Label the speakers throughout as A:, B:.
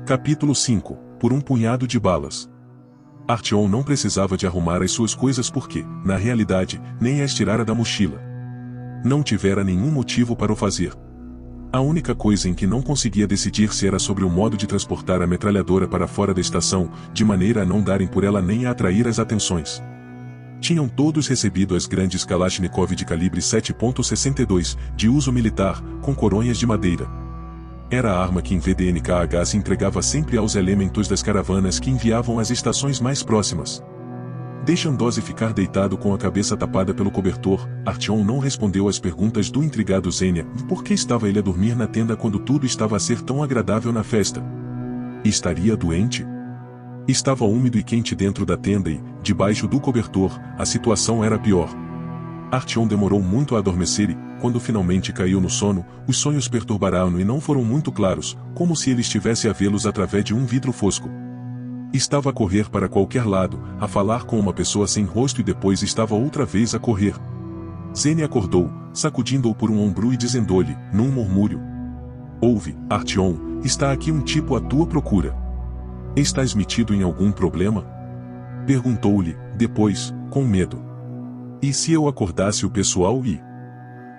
A: Capítulo 5. Por um punhado de balas. Artyom não precisava de arrumar as suas coisas porque, na realidade, nem as tirara da mochila. Não tivera nenhum motivo para o fazer. A única coisa em que não conseguia decidir-se era sobre o modo de transportar a metralhadora para fora da estação, de maneira a não darem por ela nem a atrair as atenções. Tinham todos recebido as grandes Kalashnikov de calibre 7.62, de uso militar, com coronhas de madeira. Era a arma que em VDNKH se entregava sempre aos elementos das caravanas que enviavam às estações mais próximas. Deixando Ozzy ficar deitado com a cabeça tapada pelo cobertor, Artyom não respondeu às perguntas do intrigado Zenia, por que estava ele a dormir na tenda quando tudo estava a ser tão agradável na festa. Estaria doente? Estava úmido e quente dentro da tenda e, debaixo do cobertor, a situação era pior. Artyom demorou muito a adormecer e, quando finalmente caiu no sono, os sonhos perturbaram-no e não foram muito claros, como se ele estivesse a vê-los através de um vidro fosco. Estava a correr para qualquer lado, a falar com uma pessoa sem rosto e depois estava outra vez a correr. Zenia acordou, sacudindo-o por um ombro e dizendo-lhe, num murmúrio: "Ouve, Artyom, está aqui um tipo à tua procura. Estás metido em algum problema?" Perguntou-lhe, depois, com medo. "E se eu acordasse o pessoal e..."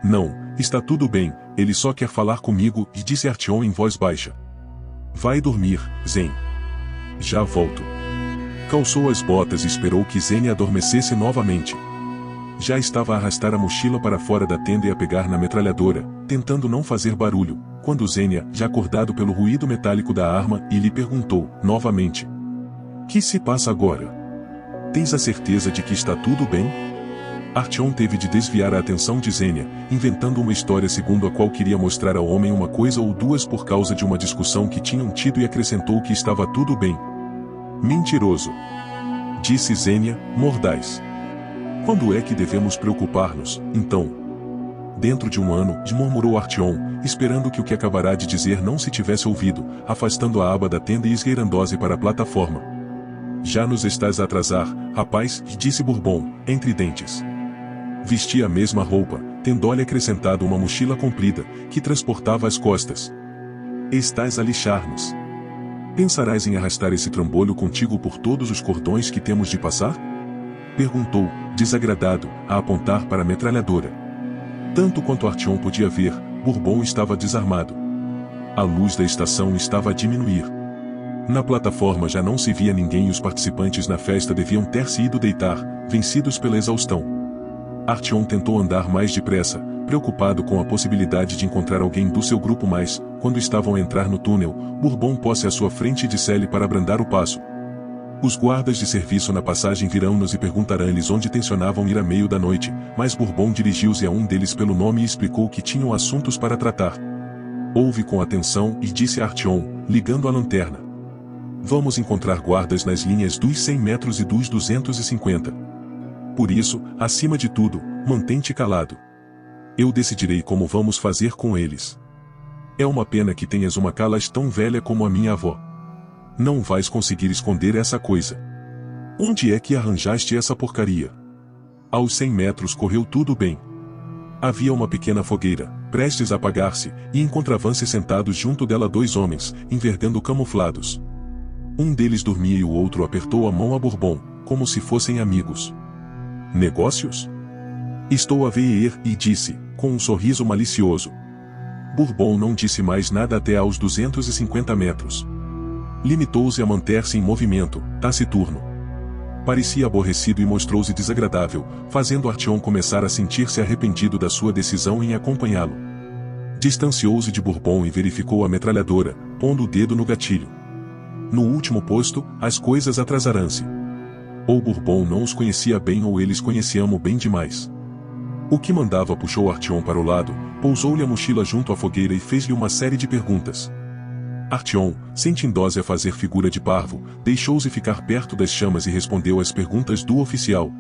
A: "Não, está tudo bem, ele só quer falar comigo", disse Artyom em voz baixa. "Vai dormir, Zen. Já volto." Calçou as botas e esperou que Zenia adormecesse novamente. Já estava a arrastar a mochila para fora da tenda e a pegar na metralhadora, tentando não fazer barulho, quando Zenia, já acordado pelo ruído metálico da arma, lhe perguntou, novamente: "Que se passa agora? Tens a certeza de que está tudo bem?" Artyom teve de desviar a atenção de Zenia, inventando uma história segundo a qual queria mostrar ao homem uma coisa ou duas por causa de uma discussão que tinham tido e acrescentou que estava tudo bem. "Mentiroso", disse Zenia, mordaz. "Quando é que devemos preocupar-nos, então?" "Dentro de um ano", murmurou Artyom, esperando que o que acabará de dizer não se tivesse ouvido, afastando a aba da tenda e esgueirando-se para a plataforma. "Já nos estás a atrasar, rapaz", disse Bourbon, entre dentes. Vestia a mesma roupa, tendo-lhe acrescentado uma mochila comprida, que transportava as costas. "Estás a lixar-nos. Pensarás em arrastar esse trambolho contigo por todos os cordões que temos de passar?" Perguntou, desagradado, a apontar para a metralhadora. Tanto quanto Artyom podia ver, Bourbon estava desarmado. A luz da estação estava a diminuir. Na plataforma já não se via ninguém e os participantes na festa deviam ter se ido deitar, vencidos pela exaustão. Artyom tentou andar mais depressa, preocupado com a possibilidade de encontrar alguém do seu grupo mas, quando estavam a entrar no túnel, Bourbon pôs-se à sua frente e disse-lhe para abrandar o passo. Os guardas de serviço na passagem virão-nos e perguntarão-lhes onde tensionavam ir à meio da noite, mas Bourbon dirigiu-se a um deles pelo nome e explicou que tinham assuntos para tratar. Ouve com atenção e disse a Artyom, ligando a lanterna: "Vamos encontrar guardas nas linhas dos 100 metros e dos 250. Por isso, acima de tudo, mantém-te calado. Eu decidirei como vamos fazer com eles. É uma pena que tenhas uma Kalash tão velha como a minha avó. Não vais conseguir esconder essa coisa. Onde é que arranjaste essa porcaria?" Aos 100 metros correu tudo bem. Havia uma pequena fogueira, prestes a apagar-se, e encontravam-se sentados junto dela dois homens, envergando camuflados. Um deles dormia e o outro apertou a mão a Bourbon, como se fossem amigos. "Negócios?" "Estou a ver", e disse, com um sorriso malicioso. Bourbon não disse mais nada até aos 250 metros. Limitou-se a manter-se em movimento, taciturno. Parecia aborrecido e mostrou-se desagradável, fazendo Artyom começar a sentir-se arrependido da sua decisão em acompanhá-lo. Distanciou-se de Bourbon e verificou a metralhadora, pondo o dedo no gatilho. No último posto, as coisas atrasarão-se. Ou Bourbon não os conhecia bem ou eles conheciam-o bem demais. O que mandava puxou Artyom para o lado, pousou-lhe a mochila junto à fogueira e fez-lhe uma série de perguntas. Artyom, sentindo-se a fazer figura de parvo, deixou-se ficar perto das chamas e respondeu às perguntas do oficial.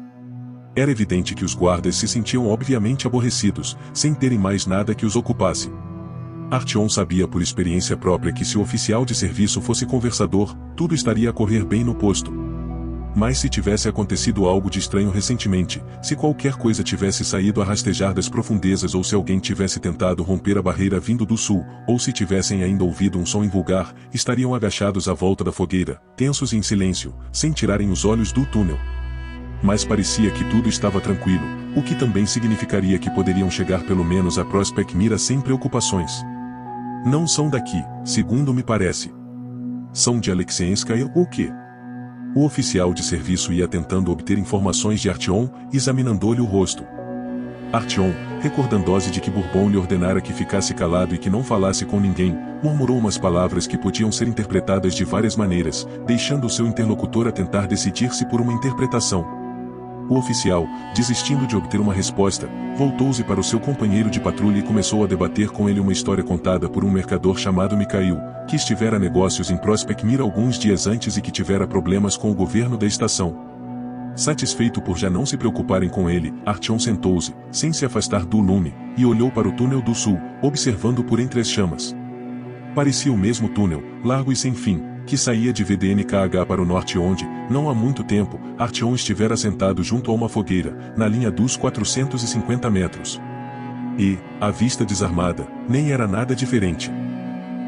A: Era evidente que os guardas se sentiam obviamente aborrecidos, sem terem mais nada que os ocupasse. Artyom sabia por experiência própria que se o oficial de serviço fosse conversador, tudo estaria a correr bem no posto. Mas se tivesse acontecido algo de estranho recentemente, se qualquer coisa tivesse saído a rastejar das profundezas ou se alguém tivesse tentado romper a barreira vindo do sul, ou se tivessem ainda ouvido um som invulgar, estariam agachados à volta da fogueira, tensos e em silêncio, sem tirarem os olhos do túnel. Mas parecia que tudo estava tranquilo, o que também significaria que poderiam chegar pelo menos a Prospect Mira sem preocupações. Não são daqui, segundo me parece. São de Alexienskaya ou quê? O oficial de serviço ia tentando obter informações de Artyom, examinando-lhe o rosto. Artyom, recordando-se de que Bourbon lhe ordenara que ficasse calado e que não falasse com ninguém, murmurou umas palavras que podiam ser interpretadas de várias maneiras, deixando o seu interlocutor a tentar decidir-se por uma interpretação. O oficial, desistindo de obter uma resposta, voltou-se para o seu companheiro de patrulha e começou a debater com ele uma história contada por um mercador chamado Mikhail, que estivera a negócios em Prospect Mira alguns dias antes e que tivera problemas com o governo da estação. Satisfeito por já não se preocuparem com ele, Artyom sentou-se, sem se afastar do lume, e olhou para o túnel do sul, observando por entre as chamas. Parecia o mesmo túnel, largo e sem fim, que saía de VDNKH para o norte onde, não há muito tempo, Artyom estivera sentado junto a uma fogueira, na linha dos 450 metros. E, à vista desarmada, nem era nada diferente.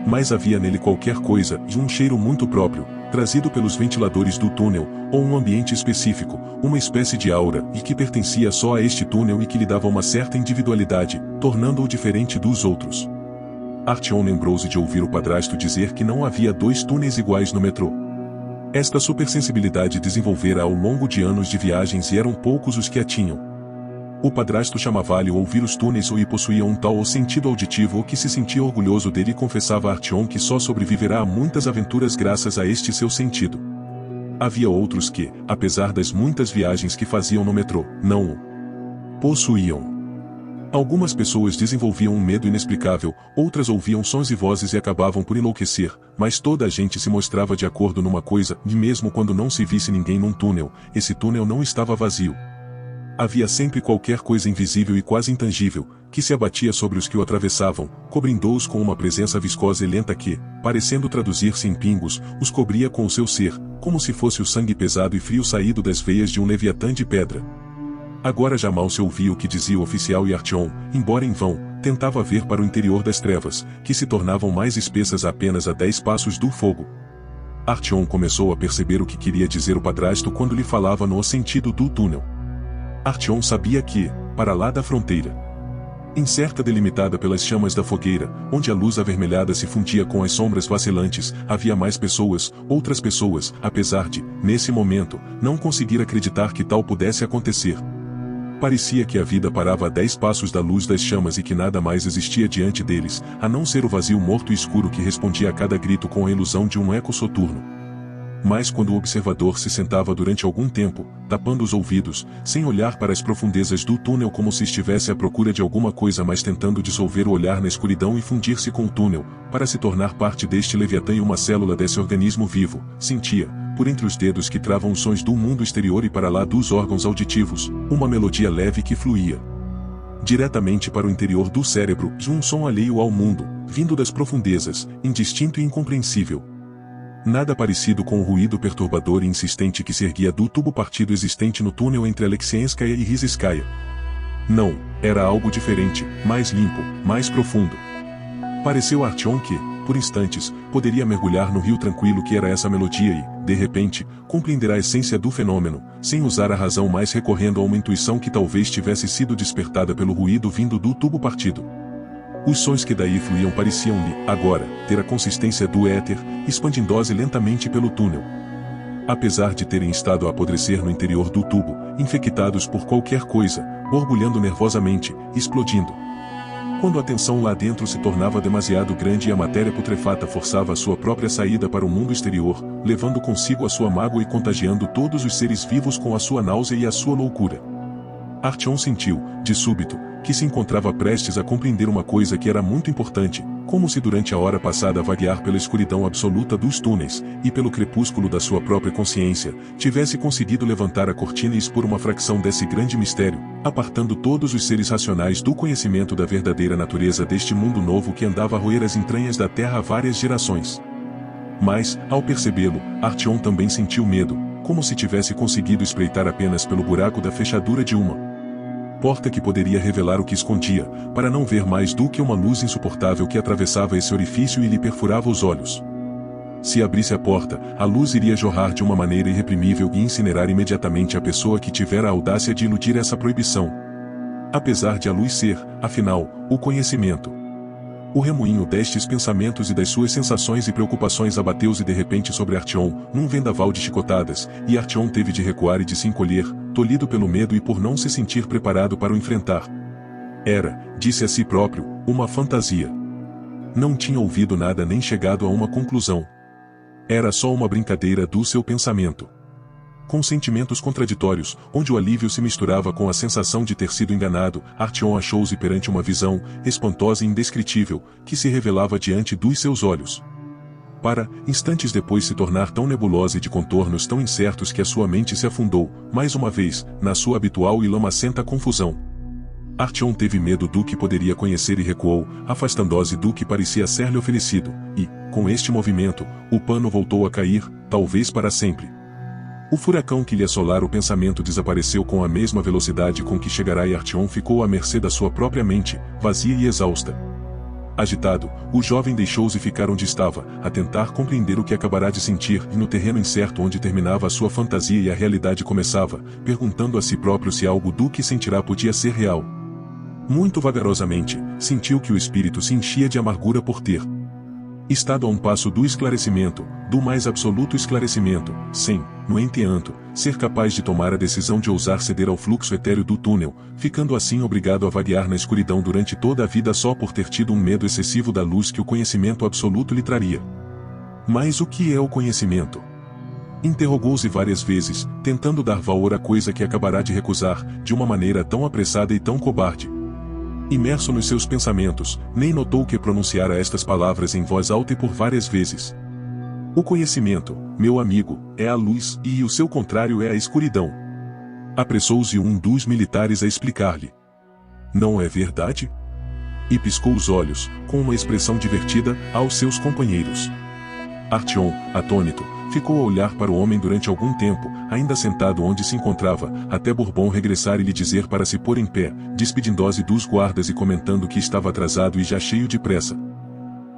A: Mas havia nele qualquer coisa, e um cheiro muito próprio, trazido pelos ventiladores do túnel, ou um ambiente específico, uma espécie de aura, e que pertencia só a este túnel e que lhe dava uma certa individualidade, tornando-o diferente dos outros. Artyom lembrou-se de ouvir o padrasto dizer que não havia dois túneis iguais no metrô. Esta supersensibilidade desenvolvera ao longo de anos de viagens e eram poucos os que a tinham. O padrasto chamava-lhe ouvir os túneis e possuía um tal sentido auditivo que se sentia orgulhoso dele e confessava a Artyom que só sobreviverá a muitas aventuras graças a este seu sentido. Havia outros que, apesar das muitas viagens que faziam no metrô, não o possuíam. Algumas pessoas desenvolviam um medo inexplicável, outras ouviam sons e vozes e acabavam por enlouquecer, mas toda a gente se mostrava de acordo numa coisa, e mesmo quando não se visse ninguém num túnel, esse túnel não estava vazio. Havia sempre qualquer coisa invisível e quase intangível, que se abatia sobre os que o atravessavam, cobrindo-os com uma presença viscosa e lenta que, parecendo traduzir-se em pingos, os cobria com o seu ser, como se fosse o sangue pesado e frio saído das veias de um leviatã de pedra. Agora já mal se ouvia o que dizia o oficial e Artyom, embora em vão, tentava ver para o interior das trevas, que se tornavam mais espessas apenas a 10 passos do fogo. Artyom começou a perceber o que queria dizer o padrasto quando lhe falava no sentido do túnel. Artyom sabia que, para lá da fronteira, incerta delimitada pelas chamas da fogueira, onde a luz avermelhada se fundia com as sombras vacilantes, havia mais pessoas, outras pessoas, apesar de, nesse momento, não conseguir acreditar que tal pudesse acontecer. Parecia que a vida parava a 10 passos da luz das chamas e que nada mais existia diante deles, a não ser o vazio morto e escuro que respondia a cada grito com a ilusão de um eco soturno. Mas quando o observador se sentava durante algum tempo, tapando os ouvidos, sem olhar para as profundezas do túnel como se estivesse à procura de alguma coisa mas tentando dissolver o olhar na escuridão e fundir-se com o túnel, para se tornar parte deste leviatã e uma célula desse organismo vivo, sentia, por entre os dedos que travam os sons do mundo exterior e para lá dos órgãos auditivos, uma melodia leve que fluía diretamente para o interior do cérebro, de um som alheio ao mundo, vindo das profundezas, indistinto e incompreensível. Nada parecido com o ruído perturbador e insistente que se erguia do tubo partido existente no túnel entre Alexienskaya e Rizhskaya. Não, era algo diferente, mais limpo, mais profundo. Pareceu a Artyom que, por instantes, poderia mergulhar no rio tranquilo que era essa melodia e, de repente, compreender a essência do fenômeno, sem usar a razão mais recorrendo a uma intuição que talvez tivesse sido despertada pelo ruído vindo do tubo partido. Os sons que daí fluíam pareciam-lhe, agora, ter a consistência do éter, expandindo-se lentamente pelo túnel. Apesar de terem estado a apodrecer no interior do tubo, infectados por qualquer coisa, borbulhando nervosamente, explodindo. Quando a tensão lá dentro se tornava demasiado grande e a matéria putrefata forçava a sua própria saída para o mundo exterior, levando consigo a sua mágoa e contagiando todos os seres vivos com a sua náusea e a sua loucura. Artyom sentiu, de súbito, que se encontrava prestes a compreender uma coisa que era muito importante, como se durante a hora passada a vaguear pela escuridão absoluta dos túneis, e pelo crepúsculo da sua própria consciência, tivesse conseguido levantar a cortina e expor uma fração desse grande mistério, apartando todos os seres racionais do conhecimento da verdadeira natureza deste mundo novo que andava a roer as entranhas da Terra há várias gerações. Mas, ao percebê-lo, Artyom também sentiu medo, como se tivesse conseguido espreitar apenas pelo buraco da fechadura de uma porta que poderia revelar o que escondia, para não ver mais do que uma luz insuportável que atravessava esse orifício e lhe perfurava os olhos. Se abrisse a porta, a luz iria jorrar de uma maneira irreprimível e incinerar imediatamente a pessoa que tivera a audácia de iludir essa proibição. Apesar de a luz ser, afinal, o conhecimento. O remoinho destes pensamentos e das suas sensações e preocupações abateu-se de repente sobre Artyom, num vendaval de chicotadas, e Artyom teve de recuar e de se encolher, tolhido pelo medo e por não se sentir preparado para o enfrentar. Era, disse a si próprio, uma fantasia. Não tinha ouvido nada nem chegado a uma conclusão. Era só uma brincadeira do seu pensamento. Com sentimentos contraditórios, onde o alívio se misturava com a sensação de ter sido enganado, Artyom achou-se perante uma visão, espantosa e indescritível, que se revelava diante dos seus olhos. Para, instantes depois se tornar tão nebulosa e de contornos tão incertos que a sua mente se afundou, mais uma vez, na sua habitual e lamacenta confusão. Artyom teve medo do que poderia conhecer e recuou, afastando-se do que parecia ser-lhe oferecido, e, com este movimento, o pano voltou a cair, talvez para sempre. O furacão que lhe assolara o pensamento desapareceu com a mesma velocidade com que chegará e Artyom ficou à mercê da sua própria mente, vazia e exausta. Agitado, o jovem deixou-se ficar onde estava, a tentar compreender o que acabará de sentir e no terreno incerto onde terminava a sua fantasia e a realidade começava, perguntando a si próprio se algo do que sentirá podia ser real. Muito vagarosamente, sentiu que o espírito se enchia de amargura por ter estado a um passo do esclarecimento, do mais absoluto esclarecimento, sem, no entanto, ser capaz de tomar a decisão de ousar ceder ao fluxo etéreo do túnel, ficando assim obrigado a vaguear na escuridão durante toda a vida só por ter tido um medo excessivo da luz que o conhecimento absoluto lhe traria. Mas o que é o conhecimento? Interrogou-se várias vezes, tentando dar valor à coisa que acabará de recusar, de uma maneira tão apressada e tão cobarde. Imerso nos seus pensamentos, nem notou que pronunciara estas palavras em voz alta e por várias vezes. O conhecimento, meu amigo, é a luz, e o seu contrário é a escuridão. Apressou-se um dos militares a explicar-lhe. Não é verdade? E piscou os olhos, com uma expressão divertida, aos seus companheiros. Artyom, atônito, ficou a olhar para o homem durante algum tempo, ainda sentado onde se encontrava, até Bourbon regressar e lhe dizer para se pôr em pé, despedindo-se dos guardas e comentando que estava atrasado e já cheio de pressa.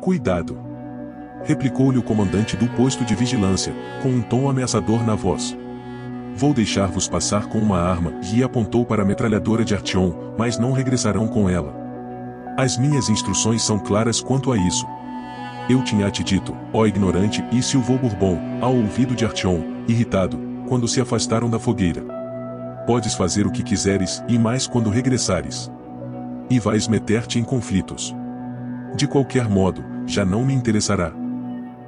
A: Cuidado! Replicou-lhe o comandante do posto de vigilância, com um tom ameaçador na voz. Vou deixar-vos passar com uma arma, e apontou para a metralhadora de Artyom, mas não regressarão com ela. As minhas instruções são claras quanto a isso. Eu tinha te dito, ó ignorante, e silvou Bourbon, ao ouvido de Artyom, irritado, quando se afastaram da fogueira. Podes fazer o que quiseres, e mais quando regressares. E vais meter-te em conflitos. De qualquer modo, já não me interessará.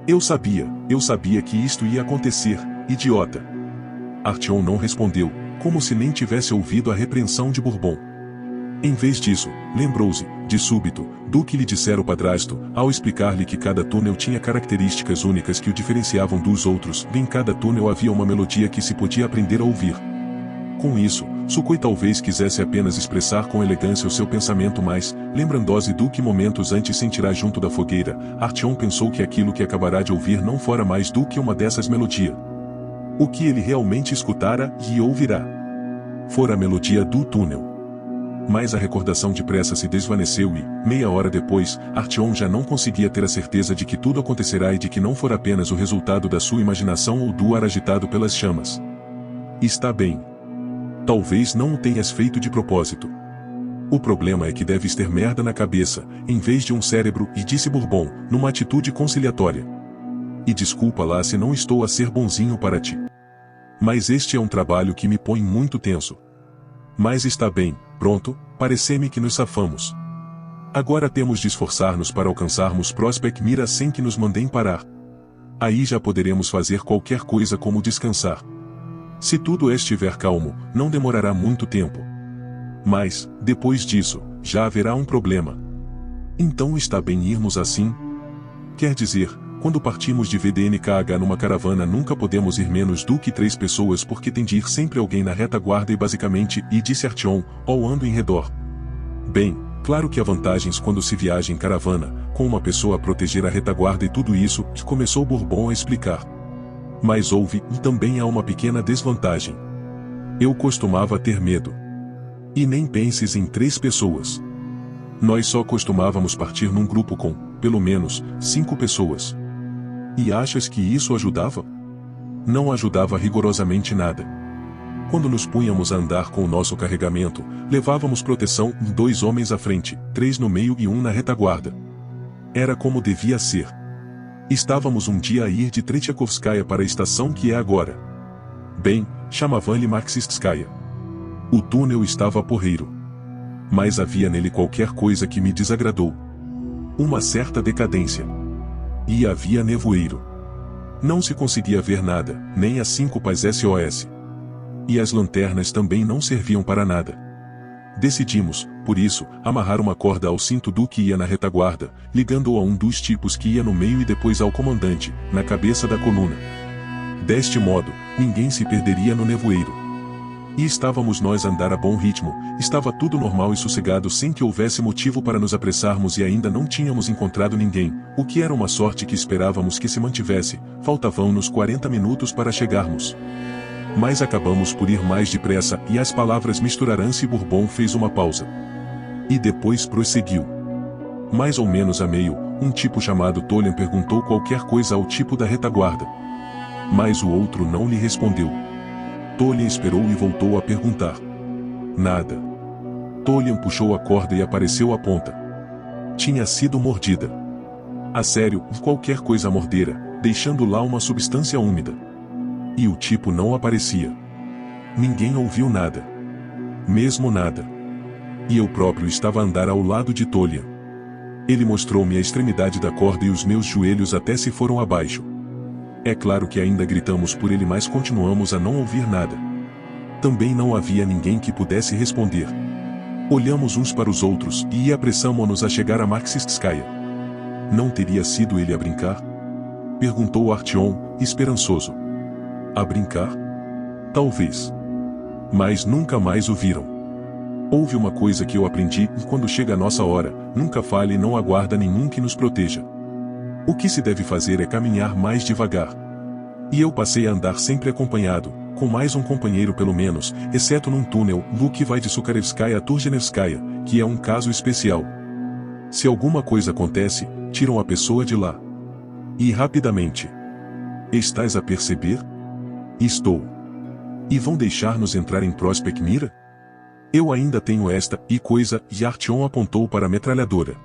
A: Eu sabia que isto ia acontecer, idiota. Artyom não respondeu, como se nem tivesse ouvido a repreensão de Bourbon. Em vez disso, lembrou-se, de súbito, do que lhe dissera o padrasto, ao explicar-lhe que cada túnel tinha características únicas que o diferenciavam dos outros, e em cada túnel havia uma melodia que se podia aprender a ouvir. Com isso, Sukhoi talvez quisesse apenas expressar com elegância o seu pensamento, mas, lembrando-se do que momentos antes sentirá junto da fogueira, Artyom pensou que aquilo que acabará de ouvir não fora mais do que uma dessas melodias. O que ele realmente escutara e ouvirá fora a melodia do túnel. Mas a recordação depressa se desvaneceu e, meia hora depois, Artyom já não conseguia ter a certeza de que tudo acontecerá e de que não fora apenas o resultado da sua imaginação ou do ar agitado pelas chamas. Está bem. Talvez não o tenhas feito de propósito. O problema é que deves ter merda na cabeça, em vez de um cérebro, e disse Bourbon, numa atitude conciliatória. E desculpa lá se não estou a ser bonzinho para ti. Mas este é um trabalho que me põe muito tenso. Mas está bem, pronto, parece-me que nos safamos. Agora temos de esforçar-nos para alcançarmos Prospect Mira sem que nos mandem parar. Aí já poderemos fazer qualquer coisa como descansar. Se tudo estiver calmo, não demorará muito tempo. Mas, depois disso, já haverá um problema. Então está bem irmos assim? Quer dizer, quando partimos de VDNKH numa caravana nunca podemos ir menos do que 3 pessoas porque tem de ir sempre alguém na retaguarda e basicamente, e disse Artyom, ou ando em redor. Bem, claro que há vantagens quando se viaja em caravana, com uma pessoa a proteger a retaguarda e tudo isso, começou Bourbon a explicar. Mas houve, e também há uma pequena desvantagem. Eu costumava ter medo. E nem penses em 3 pessoas. Nós só costumávamos partir num grupo com, pelo menos, 5 pessoas. E achas que isso ajudava? Não ajudava rigorosamente nada. Quando nos punhamos a andar com o nosso carregamento, levávamos proteção em 2 homens à frente, 3 no meio e 1 na retaguarda. Era como devia ser. Estávamos um dia a ir de Tretiakovskaya para a estação que é agora. Bem, chamavam-lhe Marxistskaya. O túnel estava porreiro. Mas havia nele qualquer coisa que me desagradou. Uma certa decadência. E havia nevoeiro. Não se conseguia ver nada, nem as 5 pás SOS. E as lanternas também não serviam para nada. Decidimos, por isso, amarrar uma corda ao cinto do que ia na retaguarda, ligando-o a um dos tipos que ia no meio e depois ao comandante, na cabeça da coluna. Deste modo, ninguém se perderia no nevoeiro. E estávamos nós a andar a bom ritmo, estava tudo normal e sossegado sem que houvesse motivo para nos apressarmos e ainda não tínhamos encontrado ninguém, o que era uma sorte que esperávamos que se mantivesse, faltavam-nos 40 minutos para chegarmos. Mas acabamos por ir mais depressa e as palavras misturaram-se e Bourbon fez uma pausa. E depois prosseguiu. Mais ou menos a meio, um tipo chamado Tolyan perguntou qualquer coisa ao tipo da retaguarda. Mas o outro não lhe respondeu. Tolyan esperou e voltou a perguntar. Nada. Tolyan puxou a corda e apareceu a ponta. Tinha sido mordida. A sério, qualquer coisa mordera, deixando lá uma substância úmida. E o tipo não aparecia. Ninguém ouviu nada. Mesmo nada. E eu próprio estava a andar ao lado de Tolyan. Ele mostrou-me a extremidade da corda e os meus joelhos até se foram abaixo. É claro que ainda gritamos por ele, mas continuamos a não ouvir nada. Também não havia ninguém que pudesse responder. Olhamos uns para os outros e apressamo-nos a chegar a Marxistskaya. Não teria sido ele a brincar? Perguntou Artyom, esperançoso. A brincar? Talvez. Mas nunca mais o viram. Houve uma coisa que eu aprendi, e quando chega a nossa hora, nunca fale e não aguarda nenhum que nos proteja. O que se deve fazer é caminhar mais devagar. E eu passei a andar sempre acompanhado, com mais um companheiro pelo menos, exceto num túnel, no que vai de Sukarevskaya a Turgenevskaya, que é um caso especial. Se alguma coisa acontece, tiram a pessoa de lá. E rapidamente. Estás a perceber? Estou. E vão deixar-nos entrar em Prospect Mira? Eu ainda tenho esta e coisa, e Artyom apontou para a metralhadora.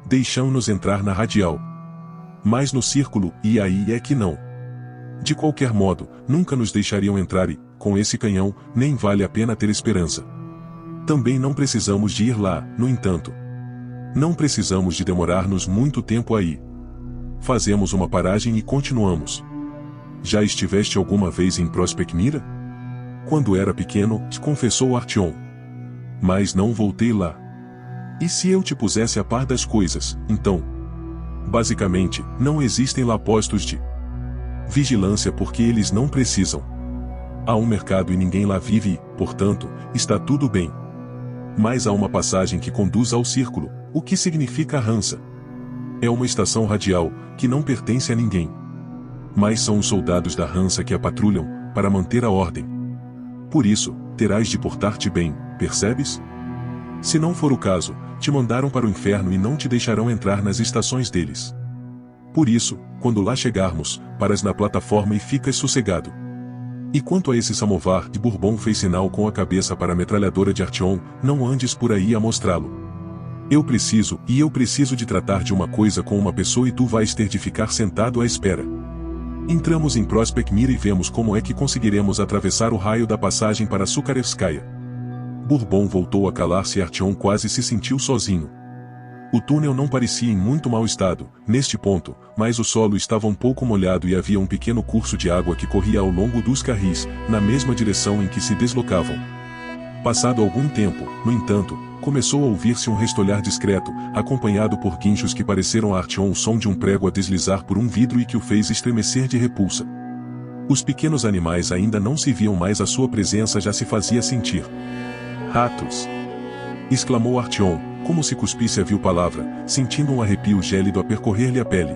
A: Deixam-nos entrar na radial. Mas no círculo, e aí é que não. De qualquer modo, nunca nos deixariam entrar e, com esse canhão, nem vale a pena ter esperança. Também não precisamos de ir lá, no entanto. Não precisamos de demorar-nos muito tempo aí. Fazemos uma paragem e continuamos. Já estiveste alguma vez em Prospect Mira? Quando era pequeno, confessou Artyom. Mas não voltei lá. E se eu te pusesse a par das coisas, então? Basicamente, não existem lá postos de vigilância porque eles não precisam. Há um mercado e ninguém lá vive e, portanto, está tudo bem. Mas há uma passagem que conduz ao círculo, o que significa Hansa. É uma estação radial, que não pertence a ninguém. Mas são os soldados da Hansa que a patrulham, para manter a ordem. Por isso, terás de portar-te bem, percebes? Se não for o caso, te mandaram para o inferno e não te deixarão entrar nas estações deles. Por isso, quando lá chegarmos, paras na plataforma e ficas sossegado. E quanto a esse samovar, de Bourbon fez sinal com a cabeça para a metralhadora de Artyom, não andes por aí a mostrá-lo. Eu preciso de tratar de uma coisa com uma pessoa e tu vais ter de ficar sentado à espera. Entramos em Prospect Mira e vemos como é que conseguiremos atravessar o raio da passagem para Sukarevskaya. Bourbon voltou a calar-se e Artyom quase se sentiu sozinho. O túnel não parecia em muito mau estado, neste ponto, mas o solo estava um pouco molhado e havia um pequeno curso de água que corria ao longo dos carris, na mesma direção em que se deslocavam. Passado algum tempo, no entanto, começou a ouvir-se um restolhar discreto, acompanhado por guinchos que pareceram a Artyom o som de um prego a deslizar por um vidro e que o fez estremecer de repulsa. Os pequenos animais ainda não se viam, mas a sua presença já se fazia sentir. Ratos! Exclamou Artyom, como se cuspisse a vil palavra, sentindo um arrepio gélido a percorrer-lhe a pele.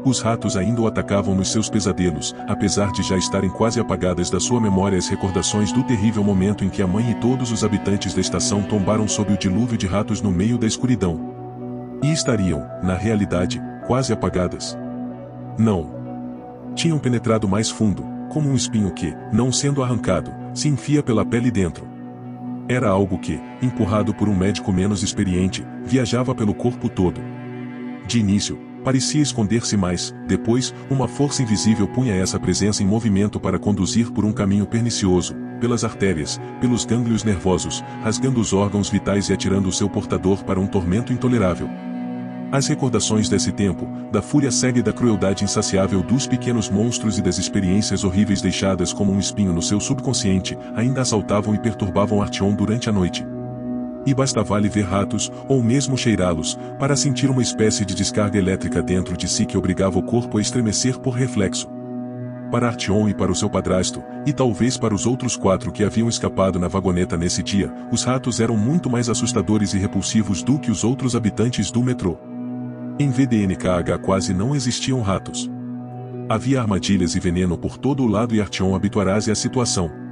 A: Os ratos ainda o atacavam nos seus pesadelos, apesar de já estarem quase apagadas da sua memória as recordações do terrível momento em que a mãe e todos os habitantes da estação tombaram sob o dilúvio de ratos no meio da escuridão. E estariam, na realidade, quase apagadas. Não. Tinham penetrado mais fundo, como um espinho que, não sendo arrancado, se enfia pela pele dentro. Era algo que, empurrado por um médico menos experiente, viajava pelo corpo todo. De início, parecia esconder-se mais, depois, uma força invisível punha essa presença em movimento para conduzir por um caminho pernicioso, pelas artérias, pelos gânglios nervosos, rasgando os órgãos vitais e atirando o seu portador para um tormento intolerável. As recordações desse tempo, da fúria cega e da crueldade insaciável dos pequenos monstros e das experiências horríveis deixadas como um espinho no seu subconsciente, ainda assaltavam e perturbavam Artyom durante a noite. E bastava-lhe ver ratos, ou mesmo cheirá-los, para sentir uma espécie de descarga elétrica dentro de si que obrigava o corpo a estremecer por reflexo. Para Artyom e para o seu padrasto, e talvez para os outros 4 que haviam escapado na vagoneta nesse dia, os ratos eram muito mais assustadores e repulsivos do que os outros habitantes do metrô. Em VDNKH quase não existiam ratos. Havia armadilhas e veneno por todo o lado e Artyom habituara-se à situação.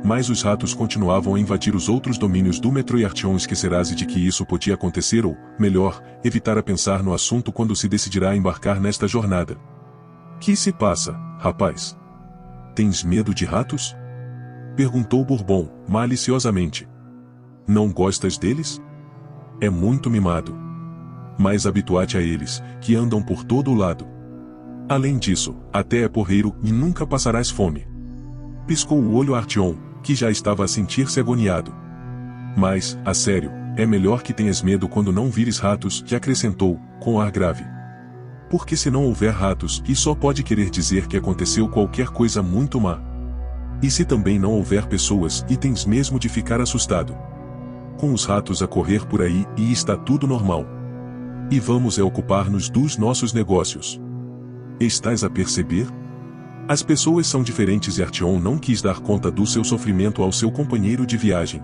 A: Mas os ratos continuavam a invadir os outros domínios do metrô e Artyom esquecerá-se de que isso podia acontecer ou, melhor, evitar a pensar no assunto quando se decidirá a embarcar nesta jornada. Que se passa, rapaz? Tens medo de ratos? Perguntou Bourbon, maliciosamente. Não gostas deles? É muito mimado. Mas habitua-te a eles, que andam por todo o lado. Além disso, até é porreiro e nunca passarás fome. Piscou o olho a Artyom, que já estava a sentir-se agoniado. Mas, a sério, é melhor que tenhas medo quando não vires ratos, que acrescentou, com ar grave. Porque se não houver ratos, isso só pode querer dizer que aconteceu qualquer coisa muito má. E se também não houver pessoas, e tens mesmo de ficar assustado. Com os ratos a correr por aí, e está tudo normal. E vamos ocupar-nos dos nossos negócios. Estás a perceber? As pessoas são diferentes e Artyom não quis dar conta do seu sofrimento ao seu companheiro de viagem.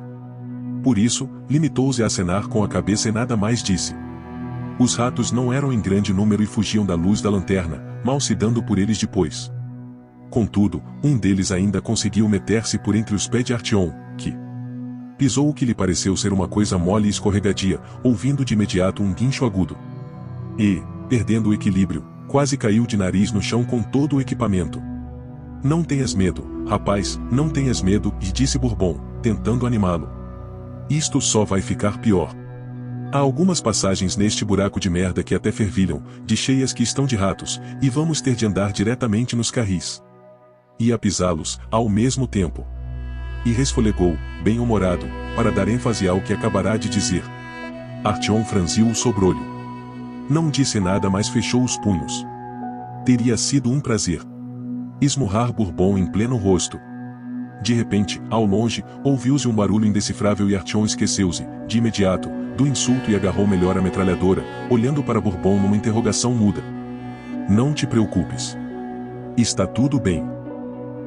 A: Por isso, limitou-se a acenar com a cabeça e nada mais disse. Os ratos não eram em grande número e fugiam da luz da lanterna, mal se dando por eles depois. Contudo, um deles ainda conseguiu meter-se por entre os pés de Artyom, que pisou o que lhe pareceu ser uma coisa mole e escorregadia, ouvindo de imediato um guincho agudo. E, perdendo o equilíbrio, quase caiu de nariz no chão com todo o equipamento. Não tenhas medo, rapaz, não tenhas medo, e disse Bourbon, tentando animá-lo. Isto só vai ficar pior. Há algumas passagens neste buraco de merda que até fervilham, de cheias que estão de ratos, e vamos ter de andar diretamente nos carris. E a pisá-los, ao mesmo tempo. E resfolegou, bem-humorado, para dar ênfase ao que acabará de dizer. Artyom franziu o sobrolho. Não disse nada, mas fechou os punhos. Teria sido um prazer esmurrar Bourbon em pleno rosto. De repente, ao longe, ouviu-se um barulho indecifrável e Artyom esqueceu-se, de imediato, do insulto e agarrou melhor a metralhadora, olhando para Bourbon numa interrogação muda. Não te preocupes. Está tudo bem.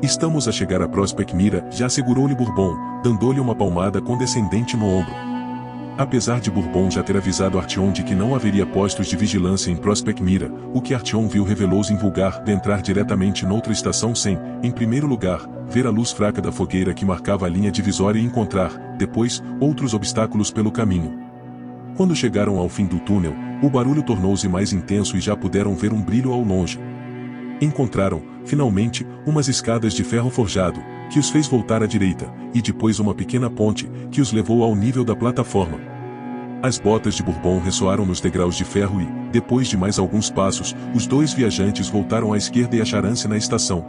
A: Estamos a chegar a Prospect Mira, já assegurou-lhe Bourbon, dando-lhe uma palmada condescendente no ombro. Apesar de Bourbon já ter avisado Artyom de que não haveria postos de vigilância em Prospect Mira, o que Artyom viu revelou-se invulgar de entrar diretamente noutra estação sem, em primeiro lugar, ver a luz fraca da fogueira que marcava a linha divisória e encontrar, depois, outros obstáculos pelo caminho. Quando chegaram ao fim do túnel, o barulho tornou-se mais intenso e já puderam ver um brilho ao longe. Encontraram, finalmente, umas escadas de ferro forjado, que os fez voltar à direita, e depois uma pequena ponte, que os levou ao nível da plataforma. As botas de Bourbon ressoaram nos degraus de ferro e, depois de mais alguns passos, os dois viajantes voltaram à esquerda e acharam-se na estação.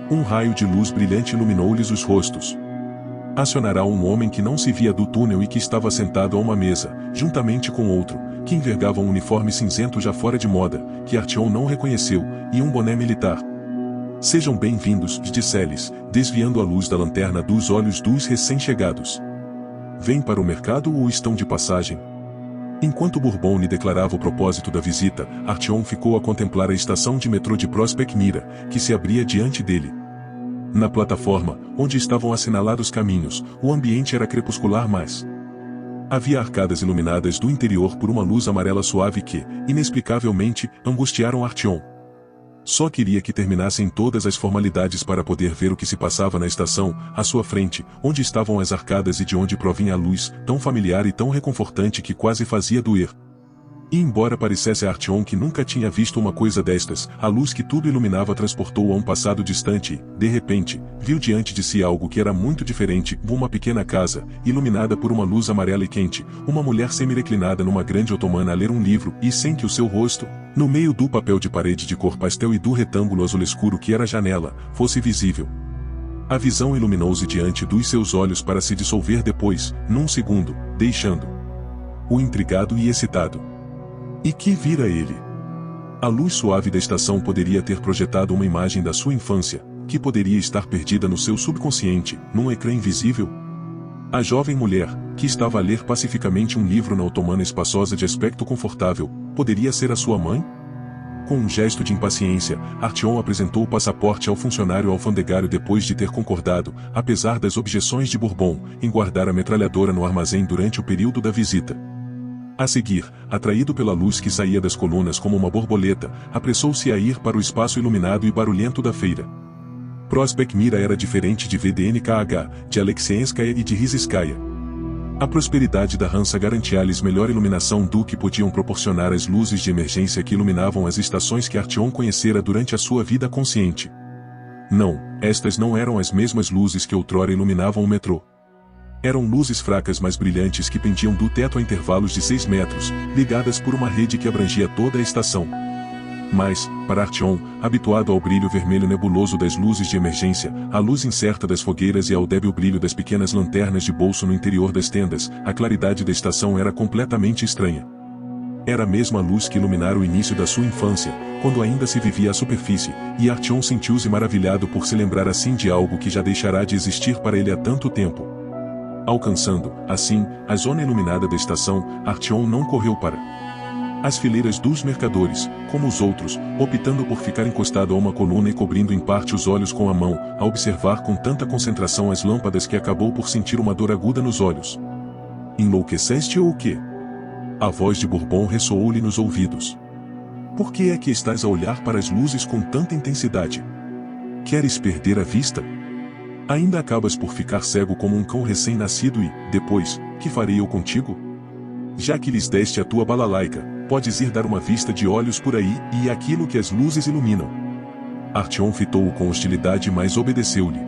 A: Um raio de luz brilhante iluminou-lhes os rostos. Acionará um homem que não se via do túnel e que estava sentado a uma mesa, juntamente com outro, que envergava um uniforme cinzento já fora de moda, que Artyom não reconheceu, e um boné militar. Sejam bem-vindos, disse-lhes, desviando a luz da lanterna dos olhos dos recém-chegados. Vêm para o mercado ou estão de passagem? Enquanto Bourbon lhe declarava o propósito da visita, Artyom ficou a contemplar a estação de metrô de Prospect Mira, que se abria diante dele. Na plataforma, onde estavam assinalados caminhos, o ambiente era crepuscular mais. Havia arcadas iluminadas do interior por uma luz amarela suave que, inexplicavelmente, angustiaram Artyom. Só queria que terminassem todas as formalidades para poder ver o que se passava na estação, à sua frente, onde estavam as arcadas e de onde provinha a luz, tão familiar e tão reconfortante que quase fazia doer. E embora parecesse a Artyom que nunca tinha visto uma coisa destas, a luz que tudo iluminava transportou a um passado distante e, de repente, viu diante de si algo que era muito diferente, uma pequena casa, iluminada por uma luz amarela e quente, uma mulher semi-reclinada numa grande otomana a ler um livro e sem que o seu rosto, no meio do papel de parede de cor pastel e do retângulo azul escuro que era a janela, fosse visível. A visão iluminou-se diante dos seus olhos para se dissolver depois, num segundo, deixando-o intrigado e excitado. E que vira ele? A luz suave da estação poderia ter projetado uma imagem da sua infância, que poderia estar perdida no seu subconsciente, num ecrã invisível? A jovem mulher, que estava a ler pacificamente um livro na otomana espaçosa de aspecto confortável, poderia ser a sua mãe? Com um gesto de impaciência, Artyom apresentou o passaporte ao funcionário alfandegário depois de ter concordado, apesar das objeções de Bourbon, em guardar a metralhadora no armazém durante o período da visita. A seguir, atraído pela luz que saía das colunas como uma borboleta, apressou-se a ir para o espaço iluminado e barulhento da feira. Prospect Mira era diferente de VDNKH, de Alexienskaya e de Rizhskaya. A prosperidade da Hansa garantia-lhes melhor iluminação do que podiam proporcionar as luzes de emergência que iluminavam as estações que Artyom conhecera durante a sua vida consciente. Não, estas não eram as mesmas luzes que outrora iluminavam o metrô. Eram luzes fracas mais brilhantes que pendiam do teto a intervalos de 6 metros, ligadas por uma rede que abrangia toda a estação. Mas, para Artyom, habituado ao brilho vermelho nebuloso das luzes de emergência, à luz incerta das fogueiras e ao débil brilho das pequenas lanternas de bolso no interior das tendas, a claridade da estação era completamente estranha. Era a mesma luz que iluminara o início da sua infância, quando ainda se vivia à superfície, e Artyom sentiu-se maravilhado por se lembrar assim de algo que já deixará de existir para ele há tanto tempo. Alcançando, assim, a zona iluminada da estação, Artyom não correu para as fileiras dos mercadores, como os outros, optando por ficar encostado a uma coluna e cobrindo em parte os olhos com a mão, a observar com tanta concentração as lâmpadas que acabou por sentir uma dor aguda nos olhos. Enlouqueceste ou o quê? A voz de Bourbon ressoou-lhe nos ouvidos. Por que é que estás a olhar para as luzes com tanta intensidade? Queres perder a vista? Ainda acabas por ficar cego como um cão recém-nascido e, depois, que farei eu contigo? Já que lhes deste a tua balalaica, podes ir dar uma vista de olhos por aí, e aquilo que as luzes iluminam. Artyom fitou-o com hostilidade mas obedeceu-lhe.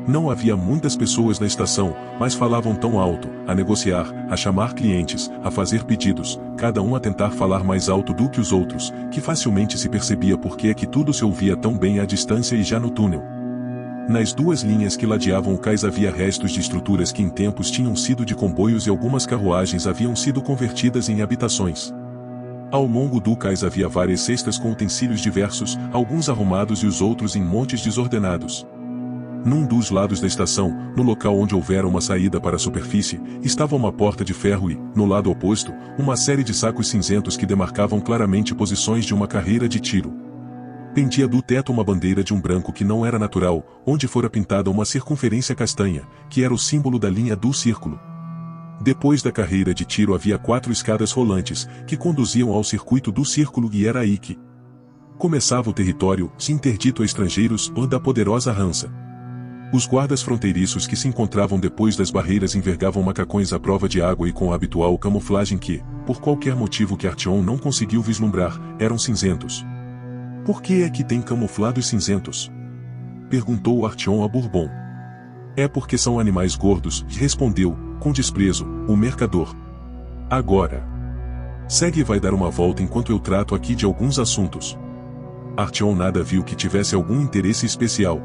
A: Não havia muitas pessoas na estação, mas falavam tão alto, a negociar, a chamar clientes, a fazer pedidos, cada um a tentar falar mais alto do que os outros, que facilmente se percebia porque é que tudo se ouvia tão bem à distância e já no túnel. Nas duas linhas que ladeavam o cais havia restos de estruturas que em tempos tinham sido de comboios e algumas carruagens haviam sido convertidas em habitações. Ao longo do cais havia várias cestas com utensílios diversos, alguns arrumados e os outros em montes desordenados. Num dos lados da estação, no local onde houvera uma saída para a superfície, estava uma porta de ferro e, no lado oposto, uma série de sacos cinzentos que demarcavam claramente posições de uma carreira de tiro. Pendia do teto uma bandeira de um branco que não era natural, onde fora pintada uma circunferência castanha, que era o símbolo da linha do círculo. Depois da carreira de tiro havia 4 escadas rolantes, que conduziam ao circuito do círculo e era aí que começava o território, interdito a estrangeiros, ou da poderosa Hansa. Os guardas fronteiriços que se encontravam depois das barreiras envergavam macacões à prova de água e com a habitual camuflagem que, por qualquer motivo que Artyom não conseguiu vislumbrar, eram cinzentos. Por que é que tem camuflados cinzentos? Perguntou Artyom a Bourbon. É porque são animais gordos, respondeu, com desprezo, o mercador. Agora. Segue e vai dar uma volta enquanto eu trato aqui de alguns assuntos. Artyom nada viu que tivesse algum interesse especial.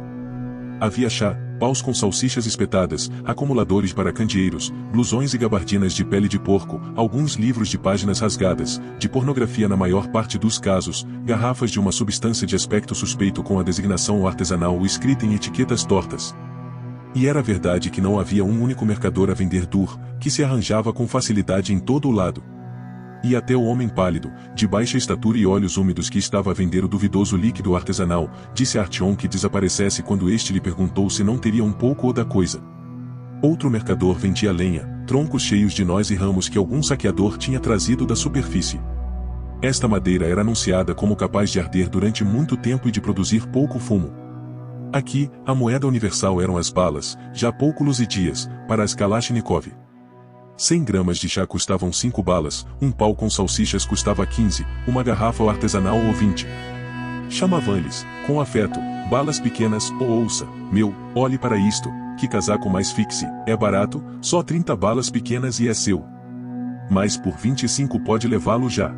A: Havia chá, paus com salsichas espetadas, acumuladores para candeeiros, blusões e gabardinas de pele de porco, alguns livros de páginas rasgadas, de pornografia na maior parte dos casos, garrafas de uma substância de aspecto suspeito com a designação artesanal escrita em etiquetas tortas. E era verdade que não havia um único mercador a vender dur, que se arranjava com facilidade em todo o lado. E até o homem pálido, de baixa estatura e olhos úmidos que estava a vender o duvidoso líquido artesanal, disse a Artyom que desaparecesse quando este lhe perguntou se não teria um pouco ou da coisa. Outro mercador vendia lenha, troncos cheios de nós e ramos que algum saqueador tinha trazido da superfície. Esta madeira era anunciada como capaz de arder durante muito tempo e de produzir pouco fumo. Aqui, a moeda universal eram as balas, já pouco luzidias, para as Kalashnikov. 100 gramas de chá custavam 5 balas, um pau com salsichas custava 15, uma garrafa artesanal ou 20. Chamavam-lhes, com afeto, balas pequenas ou ouça, meu, olhe para isto, que casaco mais fixe, é barato, só 30 balas pequenas e é seu. Mas por 25 pode levá-lo já.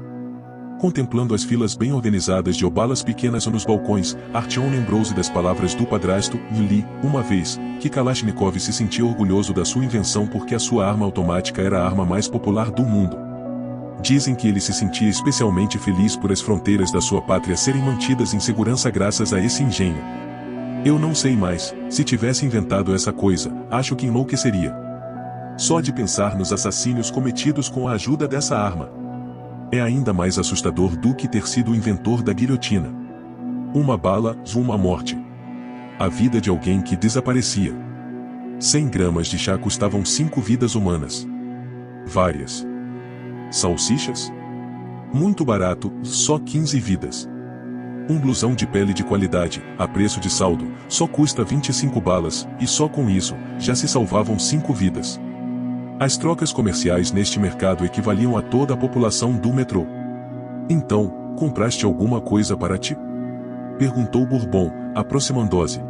A: Contemplando as filas bem organizadas de balas pequenas nos balcões, Artyom lembrou-se das palavras do padrasto, e li, uma vez, que Kalashnikov se sentia orgulhoso da sua invenção porque a sua arma automática era a arma mais popular do mundo. Dizem que ele se sentia especialmente feliz por as fronteiras da sua pátria serem mantidas em segurança graças a esse engenho. Eu não sei mais, se tivesse inventado essa coisa, acho que enlouqueceria. Só de pensar nos assassínios cometidos com a ajuda dessa arma. É ainda mais assustador do que ter sido o inventor da guilhotina. Uma bala, uma morte. A vida de alguém que desaparecia. 100 gramas de chá custavam 5 vidas humanas. Várias. Salsichas? Muito barato, só 15 vidas. Um blusão de pele de qualidade, a preço de saldo, só custa 25 balas, e só com isso, já se salvavam 5 vidas. As trocas comerciais neste mercado equivaliam a toda a população do metrô. Então, compraste alguma coisa para ti? Perguntou Bourbon, aproximando-se.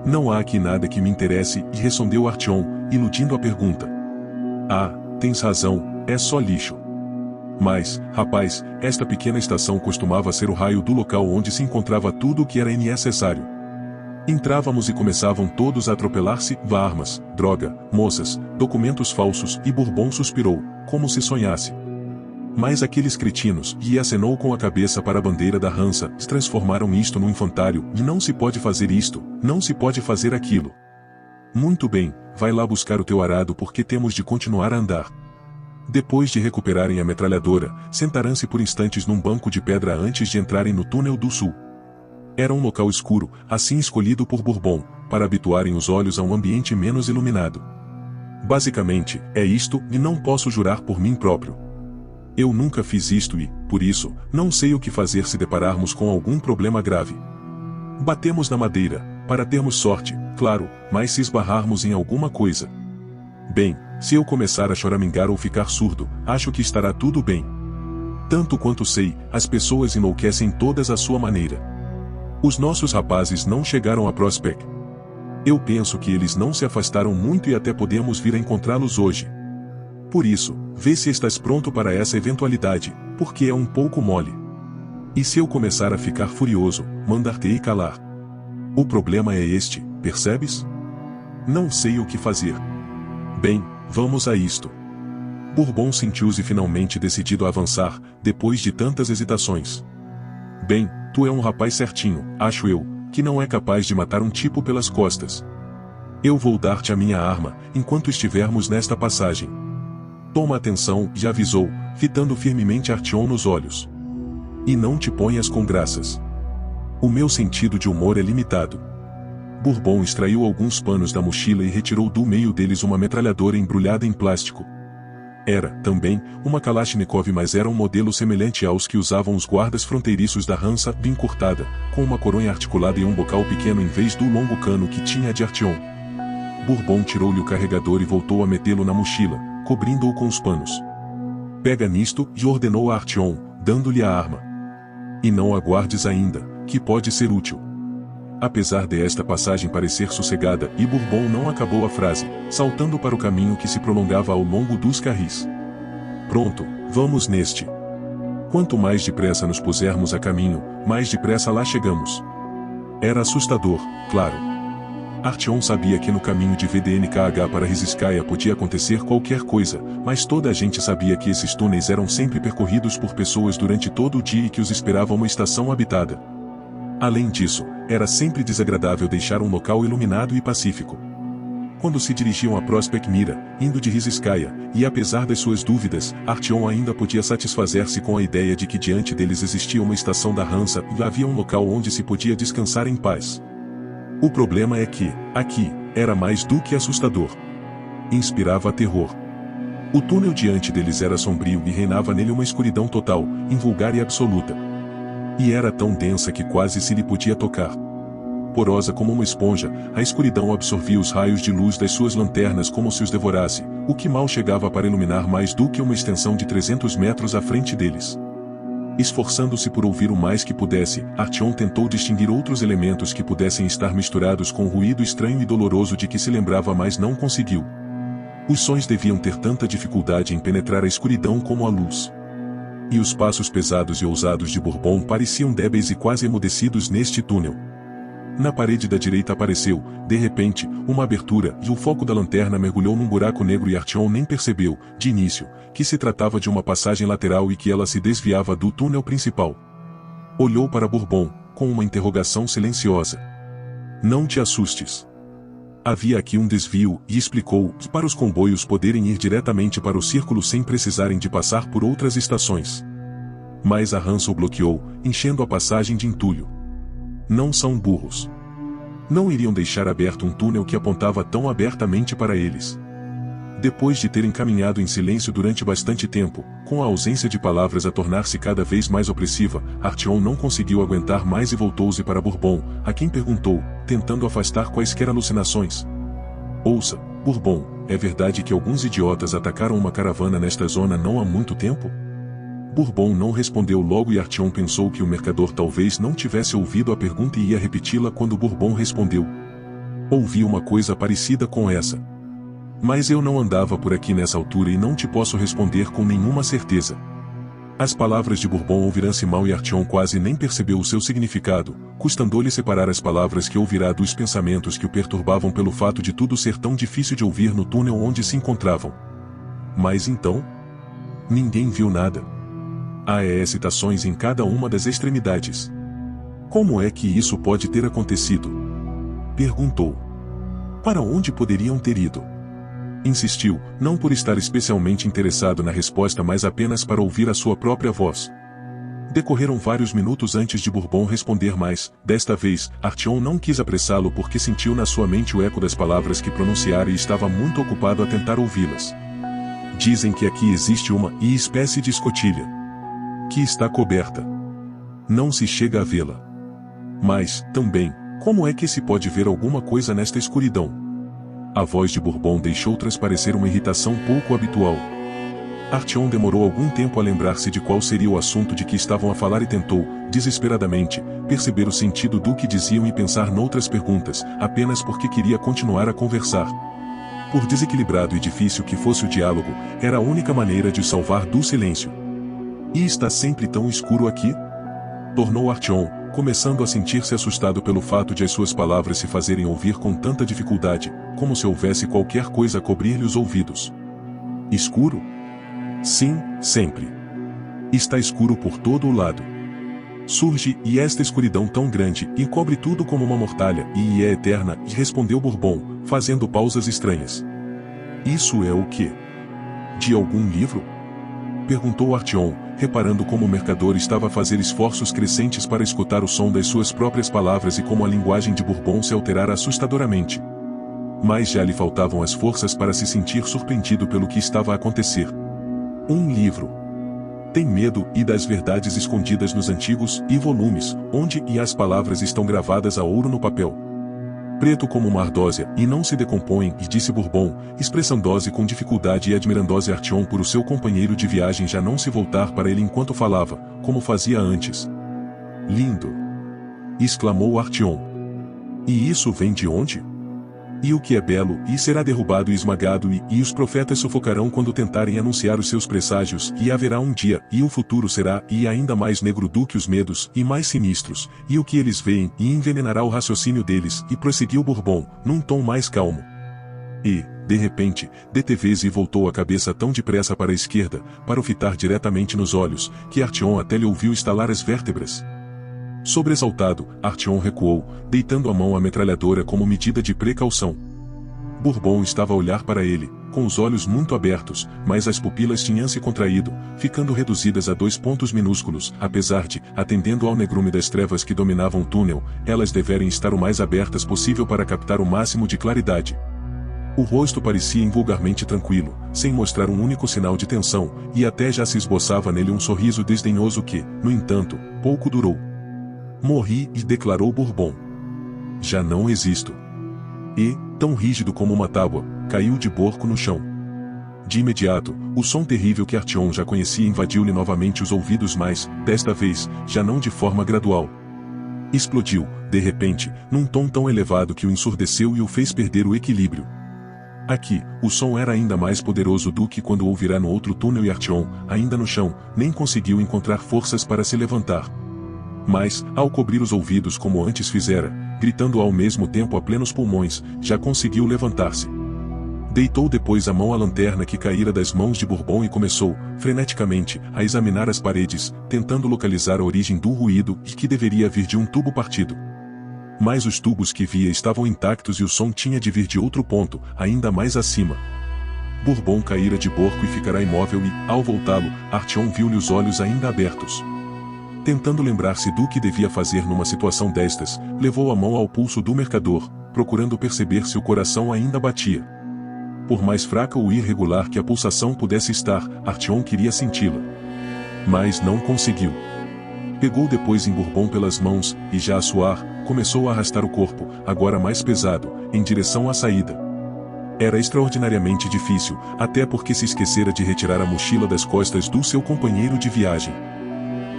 A: Não há aqui nada que me interesse, e respondeu Artyom, iludindo a pergunta. Ah, tens razão, é só lixo. Mas, rapaz, esta pequena estação costumava ser o raio do local onde se encontrava tudo o que era necessário. Entrávamos e começavam todos a atropelar-se, armas, droga, moças, documentos falsos, e Bourbon suspirou, como se sonhasse. Mas aqueles cretinos, e acenou com a cabeça para a bandeira da Hansa, transformaram isto num infantário, e não se pode fazer isto, não se pode fazer aquilo. Muito bem, vai lá buscar o teu arado porque temos de continuar a andar. Depois de recuperarem a metralhadora, sentarão-se por instantes num banco de pedra antes de entrarem no túnel do sul. Era um local escuro, assim escolhido por Bourbon, para habituarem os olhos a um ambiente menos iluminado. Basicamente, é isto, e não posso jurar por mim próprio. Eu nunca fiz isto e, por isso, não sei o que fazer se depararmos com algum problema grave. Batemos na madeira, para termos sorte, claro, mas se esbarrarmos em alguma coisa. Bem, se eu começar a choramingar ou ficar surdo, acho que estará tudo bem. Tanto quanto sei, as pessoas enlouquecem todas à sua maneira. Os nossos rapazes não chegaram a Prospect. Eu penso que eles não se afastaram muito e até podemos vir a encontrá-los hoje. Por isso, vê se estás pronto para essa eventualidade, porque é um pouco mole. E se eu começar a ficar furioso, mandar-te-ei calar. O problema é este, percebes? Não sei o que fazer. Bem, vamos a isto. Bourbon sentiu-se finalmente decidido a avançar, depois de tantas hesitações. Bem, tu é um rapaz certinho, acho eu, que não é capaz de matar um tipo pelas costas. Eu vou dar-te a minha arma, enquanto estivermos nesta passagem. Toma atenção, já avisou, fitando firmemente Artyom nos olhos. E não te ponhas com graças. O meu sentido de humor é limitado. Bourbon extraiu alguns panos da mochila e retirou do meio deles uma metralhadora embrulhada em plástico. Era, também, uma Kalashnikov, mas era um modelo semelhante aos que usavam os guardas fronteiriços da Hansa, bem cortada, com uma coronha articulada e um bocal pequeno em vez do longo cano que tinha a de Artyom. Bourbon tirou-lhe o carregador e voltou a metê-lo na mochila, cobrindo-o com os panos. Pega nisto, e ordenou a Artyom, dando-lhe a arma. E não aguardes ainda, que pode ser útil. Apesar de esta passagem parecer sossegada, e Bourbon não acabou a frase, saltando para o caminho que se prolongava ao longo dos carris. Pronto, vamos neste. Quanto mais depressa nos pusermos a caminho, mais depressa lá chegamos. Era assustador, claro. Artyom sabia que no caminho de VDNKH para Rizhskaya podia acontecer qualquer coisa, mas toda a gente sabia que esses túneis eram sempre percorridos por pessoas durante todo o dia e que os esperava uma estação habitada. Além disso, era sempre desagradável deixar um local iluminado e pacífico. Quando se dirigiam a Prospect Mira, indo de Rizhskaya, e apesar das suas dúvidas, Artyom ainda podia satisfazer-se com a ideia de que diante deles existia uma estação da Hansa e havia um local onde se podia descansar em paz. O problema é que, aqui, era mais do que assustador. Inspirava terror. O túnel diante deles era sombrio e reinava nele uma escuridão total, invulgar e absoluta. E era tão densa que quase se lhe podia tocar. Porosa como uma esponja, a escuridão absorvia os raios de luz das suas lanternas como se os devorasse, o que mal chegava para iluminar mais do que uma extensão de 300 metros à frente deles. Esforçando-se por ouvir o mais que pudesse, Artyom tentou distinguir outros elementos que pudessem estar misturados com o ruído estranho e doloroso de que se lembrava, mas não conseguiu. Os sons deviam ter tanta dificuldade em penetrar a escuridão como a luz. E os passos pesados e ousados de Bourbon pareciam débeis e quase emudecidos neste túnel. Na parede da direita apareceu, de repente, uma abertura e o foco da lanterna mergulhou num buraco negro e Artyom nem percebeu, de início, que se tratava de uma passagem lateral e que ela se desviava do túnel principal. Olhou para Bourbon, com uma interrogação silenciosa. Não te assustes. Havia aqui um desvio, e explicou, para os comboios poderem ir diretamente para o círculo sem precisarem de passar por outras estações. Mas a Hansel bloqueou, enchendo a passagem de entulho. Não são burros. Não iriam deixar aberto um túnel que apontava tão abertamente para eles. Depois de terem caminhado em silêncio durante bastante tempo, com a ausência de palavras a tornar-se cada vez mais opressiva, Artyom não conseguiu aguentar mais e voltou-se para Bourbon, a quem perguntou, tentando afastar quaisquer alucinações. Ouça, Bourbon, é verdade que alguns idiotas atacaram uma caravana nesta zona não há muito tempo? Bourbon não respondeu logo e Artyom pensou que o mercador talvez não tivesse ouvido a pergunta e ia repeti-la quando Bourbon respondeu. Ouvi uma coisa parecida com essa. Mas eu não andava por aqui nessa altura e não te posso responder com nenhuma certeza. As palavras de Bourbon ouviram-se mal e Artyom quase nem percebeu o seu significado, custando-lhe separar as palavras que ouvirá dos pensamentos que o perturbavam pelo fato de tudo ser tão difícil de ouvir no túnel onde se encontravam. Mas então? Ninguém viu nada. Há excitações em cada uma das extremidades. Como é que isso pode ter acontecido? Perguntou. Para onde poderiam ter ido? Insistiu, não por estar especialmente interessado na resposta mas apenas para ouvir a sua própria voz. Decorreram vários minutos antes de Bourbon responder mas, desta vez, Artyom não quis apressá-lo porque sentiu na sua mente o eco das palavras que pronunciara e estava muito ocupado a tentar ouvi-las. Dizem que aqui existe uma espécie de escotilha que está coberta. Não se chega a vê-la. Mas, também, como é que se pode ver alguma coisa nesta escuridão? A voz de Bourbon deixou transparecer uma irritação pouco habitual. Artyom demorou algum tempo a lembrar-se de qual seria o assunto de que estavam a falar e tentou, desesperadamente, perceber o sentido do que diziam e pensar noutras perguntas, apenas porque queria continuar a conversar. Por desequilibrado e difícil que fosse o diálogo, era a única maneira de o salvar do silêncio. E está sempre tão escuro aqui? Tornou Artyom, começando a sentir-se assustado pelo fato de as suas palavras se fazerem ouvir com tanta dificuldade, como se houvesse qualquer coisa a cobrir-lhe os ouvidos. Escuro? Sim, sempre. Está escuro por todo o lado. Surge, e esta escuridão tão grande, e cobre tudo como uma mortalha, e é eterna, respondeu Bourbon, fazendo pausas estranhas. Isso é o quê? De algum livro? Perguntou Artyom, reparando como o mercador estava a fazer esforços crescentes para escutar o som das suas próprias palavras e como a linguagem de Bourbon se alterara assustadoramente. Mas já lhe faltavam as forças para se sentir surpreendido pelo que estava a acontecer. Um livro. Tem medo e das verdades escondidas nos antigos e volumes, onde e as palavras estão gravadas a ouro no papel. Preto como uma ardósia, e não se decompõem, e disse Bourbon, expressando-se com dificuldade e admirando-se Artyom por o seu companheiro de viagem já não se voltar para ele enquanto falava, como fazia antes. Lindo! Exclamou Artyom. E isso vem de onde? E o que é belo, e será derrubado e esmagado e os profetas sufocarão quando tentarem anunciar os seus presságios, e haverá um dia, e o futuro será, e ainda mais negro do que os medos, e mais sinistros, e o que eles veem, e envenenará o raciocínio deles, e prosseguiu Bourbon, num tom mais calmo. E, de repente, deteve-se e voltou a cabeça tão depressa para a esquerda, para o fitar diretamente nos olhos, que Artyom até lhe ouviu estalar as vértebras. Sobressaltado, Artyom recuou, deitando a mão à metralhadora como medida de precaução. Bourbon estava a olhar para ele, com os olhos muito abertos, mas as pupilas tinham-se contraído, ficando reduzidas a 2 pontos minúsculos, apesar de, atendendo ao negrume das trevas que dominavam o túnel, elas deverem estar o mais abertas possível para captar o máximo de claridade. O rosto parecia invulgarmente tranquilo, sem mostrar um único sinal de tensão, e até já se esboçava nele um sorriso desdenhoso que, no entanto, pouco durou. Morri, e declarou Bourbon. Já não existo. E, tão rígido como uma tábua, caiu de borco no chão. De imediato, o som terrível que Artyom já conhecia invadiu-lhe novamente os ouvidos, mas, desta vez, já não de forma gradual. Explodiu, de repente, num tom tão elevado que o ensurdeceu e o fez perder o equilíbrio. Aqui, o som era ainda mais poderoso do que quando ouvirá no outro túnel, e Artyom, ainda no chão, nem conseguiu encontrar forças para se levantar. Mas, ao cobrir os ouvidos como antes fizera, gritando ao mesmo tempo a plenos pulmões, já conseguiu levantar-se. Deitou depois a mão à lanterna que caíra das mãos de Bourbon e começou, freneticamente, a examinar as paredes, tentando localizar a origem do ruído e que deveria vir de um tubo partido. Mas os tubos que via estavam intactos e o som tinha de vir de outro ponto, ainda mais acima. Bourbon caíra de borco e ficara imóvel e, ao voltá-lo, Artyom viu-lhe os olhos ainda abertos. Tentando lembrar-se do que devia fazer numa situação destas, levou a mão ao pulso do mercador, procurando perceber se o coração ainda batia. Por mais fraca ou irregular que a pulsação pudesse estar, Artyom queria senti-la. Mas não conseguiu. Pegou depois em Bourbon pelas mãos, e já a suar, começou a arrastar o corpo, agora mais pesado, em direção à saída. Era extraordinariamente difícil, até porque se esquecera de retirar a mochila das costas do seu companheiro de viagem.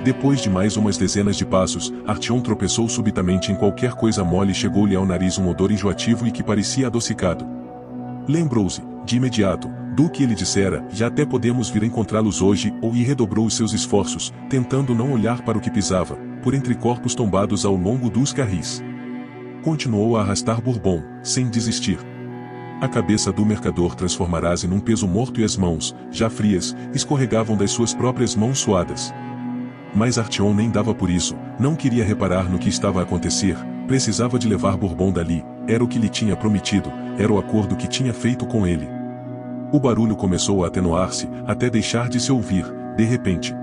A: Depois de mais umas dezenas de passos, Artyom tropeçou subitamente em qualquer coisa mole e chegou-lhe ao nariz um odor enjoativo e que parecia adocicado. Lembrou-se, de imediato, do que ele dissera, e até podemos vir encontrá-los hoje, e redobrou os seus esforços, tentando não olhar para o que pisava, por entre corpos tombados ao longo dos carris. Continuou a arrastar Bourbon, sem desistir. A cabeça do mercador transformará-se num peso morto e as mãos, já frias, escorregavam das suas próprias mãos suadas. Mas Artyom nem dava por isso, não queria reparar no que estava a acontecer, precisava de levar Bourbon dali, era o que lhe tinha prometido, era o acordo que tinha feito com ele. O barulho começou a atenuar-se, até deixar de se ouvir, de repente.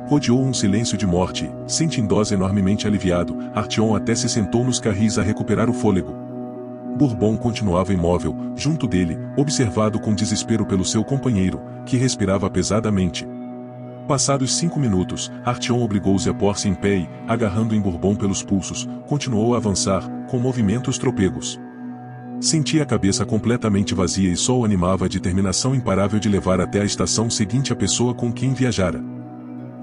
A: Rodeou um silêncio de morte e, sentindo-se enormemente aliviado, Artyom até se sentou nos carris a recuperar o fôlego. Bourbon continuava imóvel, junto dele, observado com desespero pelo seu companheiro, que respirava pesadamente. Passados 5 minutos, Artyom obrigou-se a pôr-se em pé e, agarrando em Bourbon pelos pulsos, continuou a avançar, com movimentos trôpegos. Sentia a cabeça completamente vazia e só o animava a determinação imparável de levar até a estação seguinte a pessoa com quem viajara.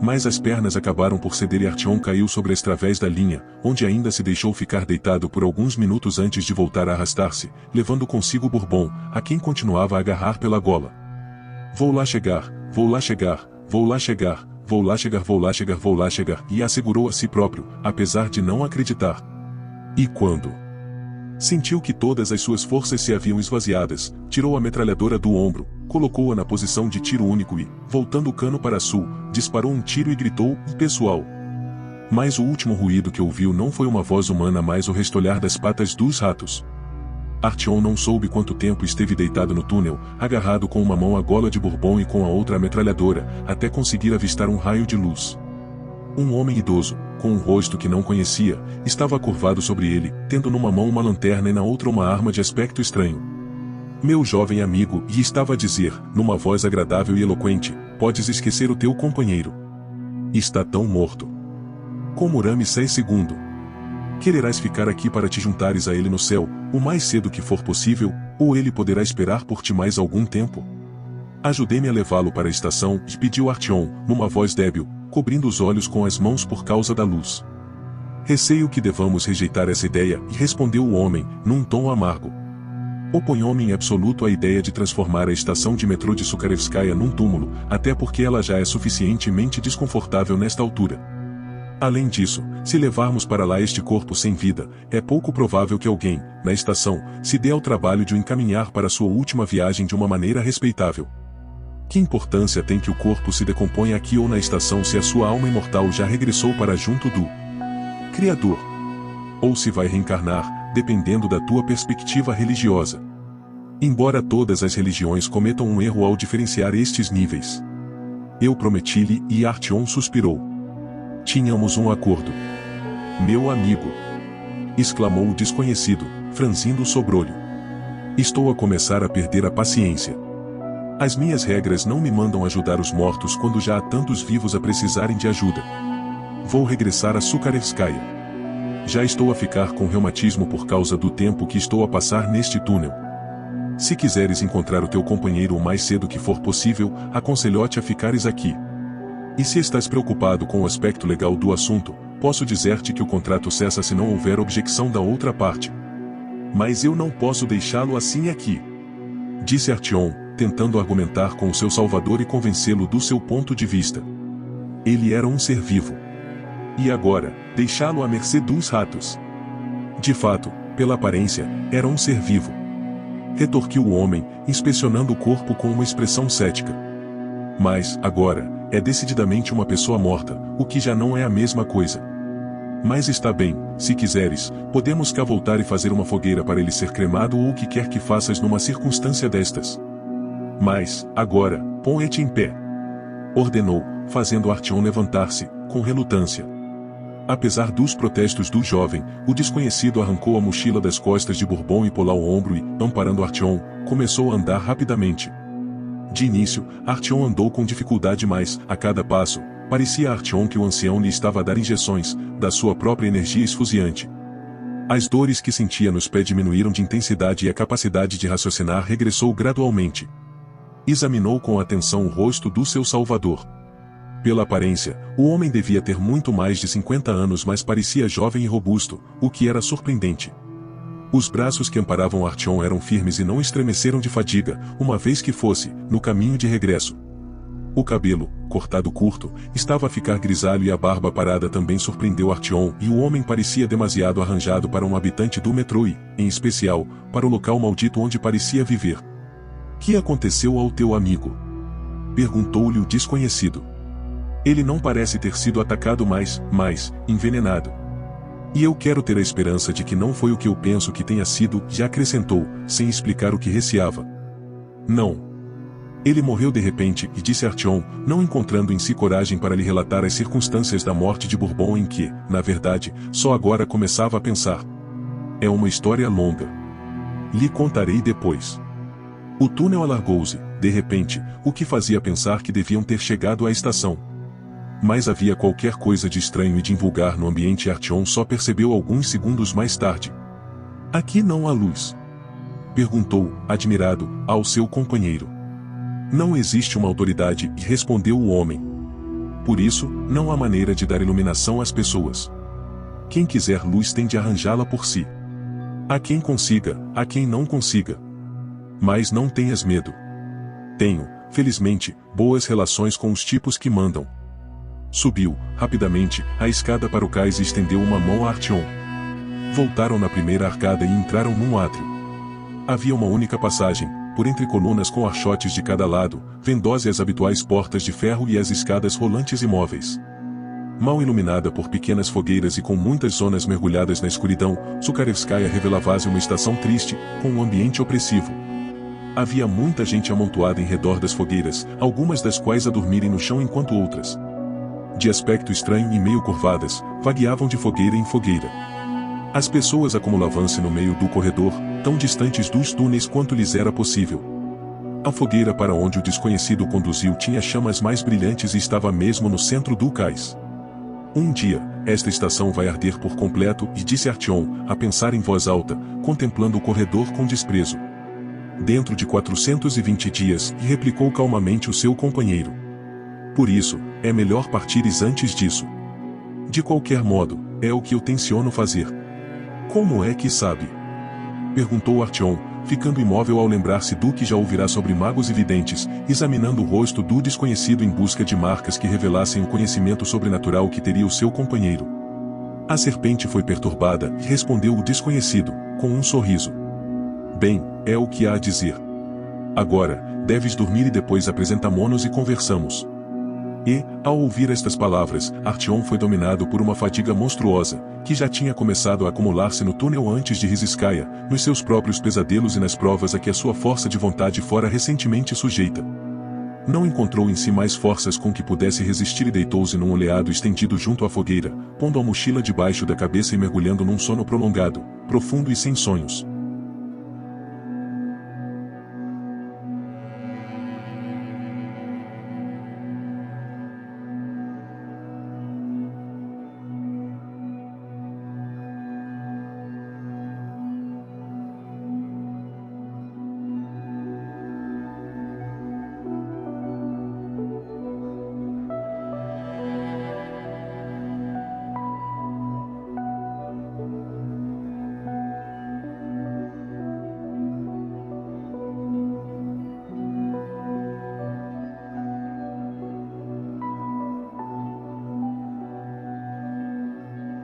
A: Mas as pernas acabaram por ceder e Artyom caiu sobre as través da linha, onde ainda se deixou ficar deitado por alguns minutos antes de voltar a arrastar-se, levando consigo Bourbon, a quem continuava a agarrar pela gola. Vou lá chegar, vou lá chegar, vou lá chegar, vou lá chegar, vou lá chegar, vou lá chegar, e assegurou a si próprio, apesar de não acreditar. E quando sentiu que todas as suas forças se haviam esvaziadas, tirou a metralhadora do ombro, colocou-a na posição de tiro único e, voltando o cano para sul, disparou um tiro e gritou, pessoal. Mas o último ruído que ouviu não foi uma voz humana, mas o restolhar das patas dos ratos. Artyom não soube quanto tempo esteve deitado no túnel, agarrado com uma mão à gola de Bourbon e com a outra a metralhadora, até conseguir avistar um raio de luz. Um homem idoso, com um rosto que não conhecia, estava curvado sobre ele, tendo numa mão uma lanterna e na outra uma arma de aspecto estranho. Meu jovem amigo, e estava a dizer, numa voz agradável e eloquente, podes esquecer o teu companheiro. Está tão morto. Como Ramsés II. Quererás ficar aqui para te juntares a ele no céu, o mais cedo que for possível, ou ele poderá esperar por ti mais algum tempo? Ajudei-me a levá-lo para a estação, pediu Artyom, numa voz débil, cobrindo os olhos com as mãos por causa da luz. Receio que devamos rejeitar essa ideia, e respondeu o homem, num tom amargo. Oponho-me em absoluto à ideia de transformar a estação de metrô de Sukharevskaya num túmulo, até porque ela já é suficientemente desconfortável nesta altura. Além disso, se levarmos para lá este corpo sem vida, é pouco provável que alguém, na estação, se dê ao trabalho de o encaminhar para sua última viagem de uma maneira respeitável. Que importância tem que o corpo se decomponha aqui ou na estação se a sua alma imortal já regressou para junto do Criador? Ou se vai reencarnar, dependendo da tua perspectiva religiosa. Embora todas as religiões cometam um erro ao diferenciar estes níveis. Eu prometi-lhe, e Artyom suspirou. Tínhamos um acordo. Meu amigo! Exclamou o desconhecido, franzindo o sobrolho. Estou a começar a perder a paciência. As minhas regras não me mandam ajudar os mortos quando já há tantos vivos a precisarem de ajuda. Vou regressar a Sukharevskaya. Já estou a ficar com reumatismo por causa do tempo que estou a passar neste túnel. Se quiseres encontrar o teu companheiro o mais cedo que for possível, aconselho-te a ficares aqui. E se estás preocupado com o aspecto legal do assunto, posso dizer-te que o contrato cessa se não houver objeção da outra parte. Mas eu não posso deixá-lo assim aqui, disse Artyom, tentando argumentar com o seu salvador e convencê-lo do seu ponto de vista. Ele era um ser vivo. E agora, deixá-lo à mercê dos ratos? De fato, pela aparência, era um ser vivo. Retorquiu o homem, inspecionando o corpo com uma expressão cética. Mas, agora, é decididamente uma pessoa morta, o que já não é a mesma coisa. Mas está bem, se quiseres, podemos cá voltar e fazer uma fogueira para ele ser cremado ou o que quer que faças numa circunstância destas. Mas, agora, põe-te em pé, ordenou, fazendo Artyom levantar-se, com relutância. Apesar dos protestos do jovem, o desconhecido arrancou a mochila das costas de Bourbon e pôs-la ao ombro e, amparando Artyom, começou a andar rapidamente. De início, Artyom andou com dificuldade, mas, a cada passo, parecia a Artyom que o ancião lhe estava a dar injeções, da sua própria energia esfuziante. As dores que sentia nos pés diminuíram de intensidade e a capacidade de raciocinar regressou gradualmente. Examinou com atenção o rosto do seu salvador. Pela aparência, o homem devia ter muito mais de 50 anos, mas parecia jovem e robusto, o que era surpreendente. Os braços que amparavam Artyom eram firmes e não estremeceram de fadiga, uma vez que fosse, no caminho de regresso. O cabelo, cortado curto, estava a ficar grisalho e a barba parada também surpreendeu Artyom, e o homem parecia demasiado arranjado para um habitante do metrô e, em especial, para o local maldito onde parecia viver. Que aconteceu ao teu amigo? Perguntou-lhe o desconhecido. Ele não parece ter sido atacado, mas envenenado. E eu quero ter a esperança de que não foi o que eu penso que tenha sido, já acrescentou, sem explicar o que receava. Não. Ele morreu de repente, e disse Artyom, não encontrando em si coragem para lhe relatar as circunstâncias da morte de Bourbon em que, na verdade, só agora começava a pensar. É uma história longa. Lhe contarei depois. O túnel alargou-se, de repente, o que fazia pensar que deviam ter chegado à estação. Mas havia qualquer coisa de estranho e de invulgar no ambiente e Artyom só percebeu alguns segundos mais tarde. Aqui não há luz? Perguntou, admirado, ao seu companheiro. Não existe uma autoridade, respondeu o homem. Por isso, não há maneira de dar iluminação às pessoas. Quem quiser luz tem de arranjá-la por si. Há quem consiga, há quem não consiga. Mas não tenhas medo. Tenho, felizmente, boas relações com os tipos que mandam. Subiu, rapidamente, a escada para o cais e estendeu uma mão a Artyom. Voltaram na primeira arcada e entraram num átrio. Havia uma única passagem, por entre colunas com archotes de cada lado, vendose as habituais portas de ferro e as escadas rolantes imóveis. Mal iluminada por pequenas fogueiras e com muitas zonas mergulhadas na escuridão, Sukharevskaya revelava-se uma estação triste, com um ambiente opressivo. Havia muita gente amontoada em redor das fogueiras, algumas das quais a dormirem no chão enquanto outras, de aspecto estranho e meio curvadas, vagueavam de fogueira em fogueira. As pessoas acumulavam-se no meio do corredor, tão distantes dos túneis quanto lhes era possível. A fogueira para onde o desconhecido conduziu tinha chamas mais brilhantes e estava mesmo no centro do cais. Um dia, esta estação vai arder por completo, e disse Artyom, a pensar em voz alta, contemplando o corredor com desprezo. Dentro de 420 dias, e replicou calmamente o seu companheiro. Por isso, é melhor partires antes disso. De qualquer modo, é o que eu tenciono fazer. Como é que sabe? Perguntou Artyom, ficando imóvel ao lembrar-se do que já ouvirá sobre magos e videntes, examinando o rosto do desconhecido em busca de marcas que revelassem o conhecimento sobrenatural que teria o seu companheiro. A serpente foi perturbada, respondeu o desconhecido, com um sorriso. Bem, é o que há a dizer. Agora, deves dormir e depois apresentamo-nos e conversamos. E, ao ouvir estas palavras, Artyom foi dominado por uma fadiga monstruosa, que já tinha começado a acumular-se no túnel antes de Rizhskaya, nos seus próprios pesadelos e nas provas a que a sua força de vontade fora recentemente sujeita. Não encontrou em si mais forças com que pudesse resistir e deitou-se num oleado estendido junto à fogueira, pondo a mochila debaixo da cabeça e mergulhando num sono prolongado, profundo e sem sonhos.